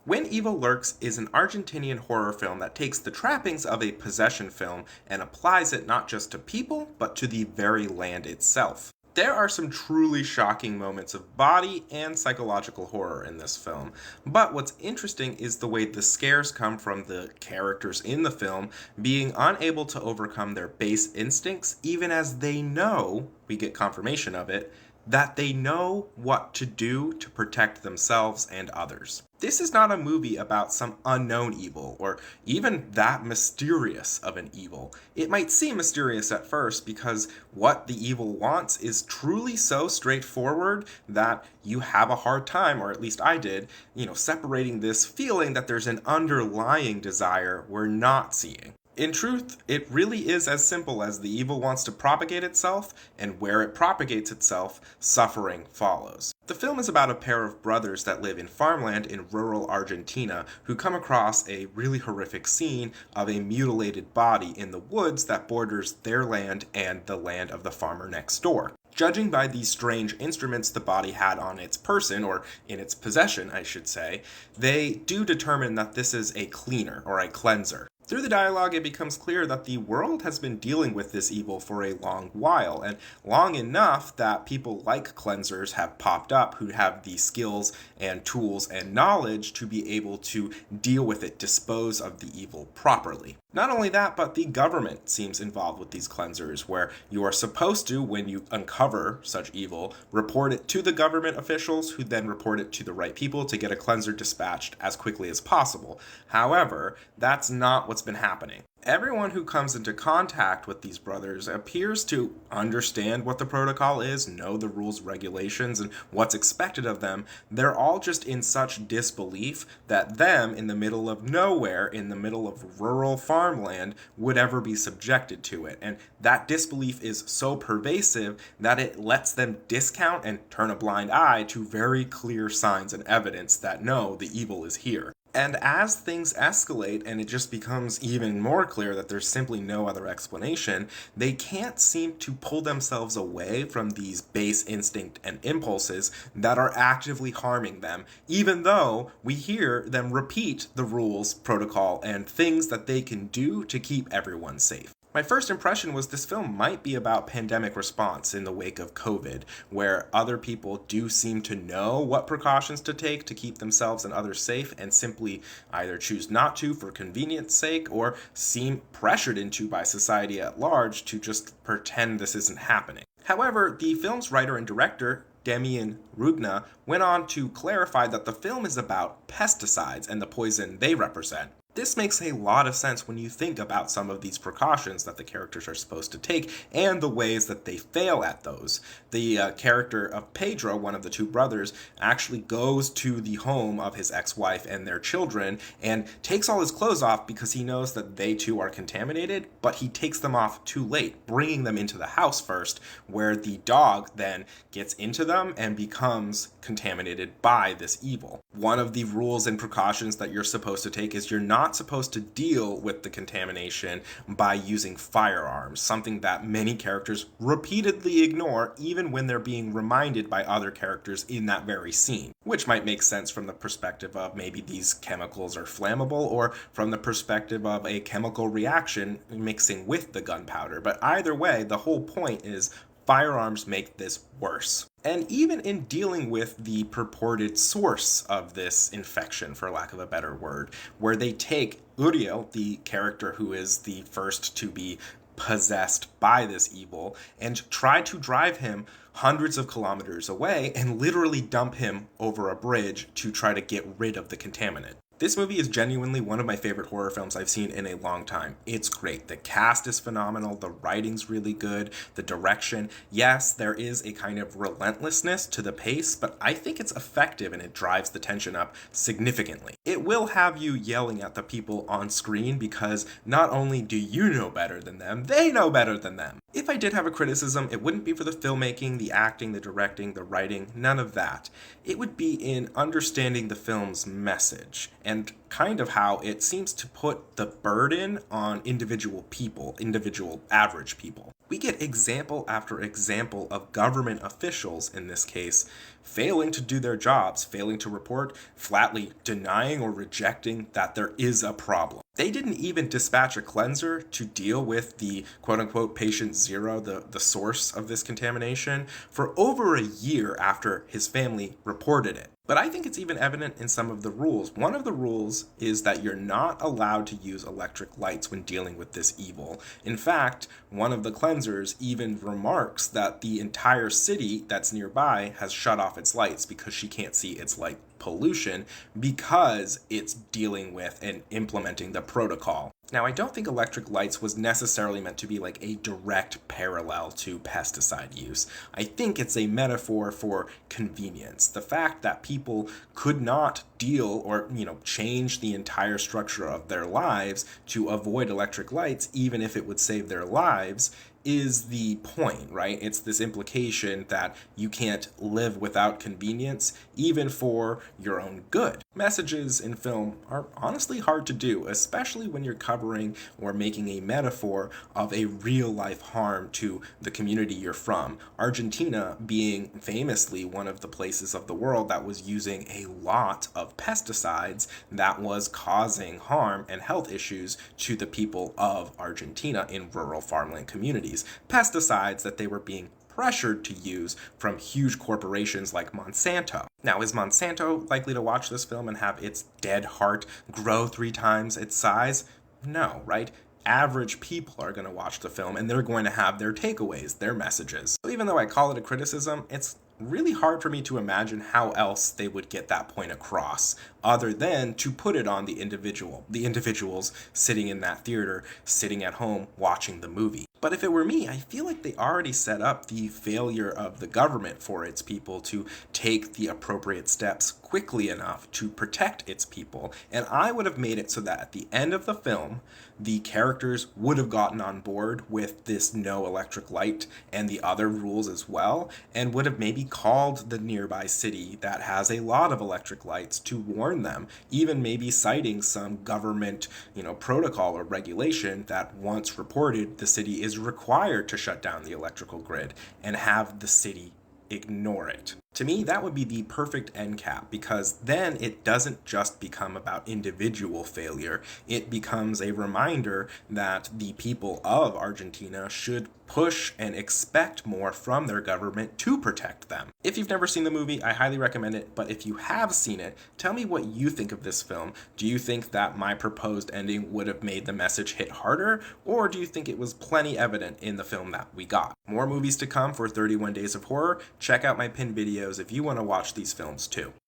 When Evil Lurks is an Argentinian horror film that takes the trappings of a possession film and applies it not just to people, but to the very land itself. There are some truly shocking moments of body and psychological horror in this film, but what's interesting is the way the scares come from the characters in the film being unable to overcome their base instincts even as they know, we get confirmation of it, that they know what to do to protect themselves and others. This is not a movie about some unknown evil, or even that mysterious of an evil. It might seem mysterious at first because what the evil wants is truly so straightforward that you have a hard time, or at least I did, separating this feeling that there's an underlying desire we're not seeing. In truth, it really is as simple as the evil wants to propagate itself, and where it propagates itself, suffering follows. The film is about a pair of brothers that live in farmland in rural Argentina who come across a really horrific scene of a mutilated body in the woods that borders their land and the land of the farmer next door. Judging by these strange instruments the body had on its person, or in its possession, I should say, they do determine that this is a cleaner or a cleanser. Through the dialogue, it becomes clear that the world has been dealing with this evil for a long while, and long enough that people like cleansers have popped up who have the skills and tools and knowledge to be able to deal with it, dispose of the evil properly. Not only that, but the government seems involved with these cleansers, where you are supposed to, when you uncover such evil, report it to the government officials who then report it to the right people to get a cleanser dispatched as quickly as possible. However, that's not what's been happening. Everyone who comes into contact with these brothers appears to understand what the protocol is, know the rules, regulations, and what's expected of them. They're all just in such disbelief that them, in the middle of nowhere, in the middle of rural farmland, would ever be subjected to it. And that disbelief is so pervasive that it lets them discount and turn a blind eye to very clear signs and evidence that no, the evil is here. And as things escalate and it just becomes even more clear that there's simply no other explanation, they can't seem to pull themselves away from these base instinct and impulses that are actively harming them, even though we hear them repeat the rules, protocol, and things that they can do to keep everyone safe. My first impression was this film might be about pandemic response in the wake of COVID, where other people do seem to know what precautions to take to keep themselves and others safe and simply either choose not to for convenience sake or seem pressured into by society at large to just pretend this isn't happening. However, the film's writer and director, Demian Rugna, went on to clarify that the film is about pesticides and the poison they represent. This makes a lot of sense when you think about some of these precautions that the characters are supposed to take and the ways that they fail at those. The character of Pedro, one of the two brothers, actually goes to the home of his ex-wife and their children and takes all his clothes off because he knows that they too are contaminated, but he takes them off too late, bringing them into the house first, where the dog then gets into them and becomes contaminated by this evil. One of the rules and precautions that you're supposed to take is you're not supposed to deal with the contamination by using firearms, something that many characters repeatedly ignore even when they're being reminded by other characters in that very scene, which might make sense from the perspective of maybe these chemicals are flammable or from the perspective of a chemical reaction mixing with the gunpowder. But either way, the whole point is firearms make this worse. And even in dealing with the purported source of this infection, for lack of a better word, where they take Uriel, the character who is the first to be possessed by this evil, and try to drive him hundreds of kilometers away and literally dump him over a bridge to try to get rid of the contaminant. This movie is genuinely one of my favorite horror films I've seen in a long time. It's great. The cast is phenomenal. The writing's really good. The direction. Yes, there is a kind of relentlessness to the pace, but I think it's effective and it drives the tension up significantly. It will have you yelling at the people on screen because not only do you know better than them, they know better than them. If I did have a criticism, it wouldn't be for the filmmaking, the acting, the directing, the writing, none of that. It would be in understanding the film's message and kind of how it seems to put the burden on individual people, individual average people. We get example after example of government officials, in this case, failing to do their jobs, failing to report, flatly denying or rejecting that there is a problem. They didn't even dispatch a cleanser to deal with the quote unquote patient zero, the source of this contamination, for over a year after his family reported it. But I think it's even evident in some of the rules. One of the rules is that you're not allowed to use electric lights when dealing with this evil. In fact, one of the cleansers even remarks that the entire city that's nearby has shut off its lights because she can't see its light pollution because it's dealing with and implementing the protocol. Now, I don't think electric lights was necessarily meant to be like a direct parallel to pesticide use. I think it's a metaphor for convenience. The fact that people could not deal or, change the entire structure of their lives to avoid electric lights, even if it would save their lives, is the point, right? It's this implication that you can't live without convenience, even for your own good. Messages in film are honestly hard to do, especially when you're covering or making a metaphor of a real life harm to the community you're from. Argentina being famously one of the places of the world that was using a lot of pesticides that was causing harm and health issues to the people of Argentina in rural farmland communities. Pesticides that they were being pressured to use from huge corporations like Monsanto. Now, is Monsanto likely to watch this film and have its dead heart grow 3 times its size? No, right? Average people are going to watch the film and they're going to have their takeaways, their messages. So even though I call it a criticism, it's really hard for me to imagine how else they would get that point across other than to put it on the individuals sitting in that theater, sitting at home watching the movie. But if it were me, I feel like they already set up the failure of the government for its people to take the appropriate steps quickly enough to protect its people. And I would have made it so that at the end of the film, the characters would have gotten on board with this no electric light and the other rules as well, and would have maybe called the nearby city that has a lot of electric lights to warn them, even maybe citing some government, protocol or regulation that once reported, the city is required to shut down the electrical grid and have the city ignore it. To me, that would be the perfect end cap, because then it doesn't just become about individual failure. It becomes a reminder that the people of Argentina should push and expect more from their government to protect them. If you've never seen the movie, I highly recommend it, but if you have seen it, tell me what you think of this film. Do you think that my proposed ending would have made the message hit harder, or do you think it was plenty evident in the film that we got? More movies to come for 31 Days of Horror. Check out my pinned videos if you want to watch these films too.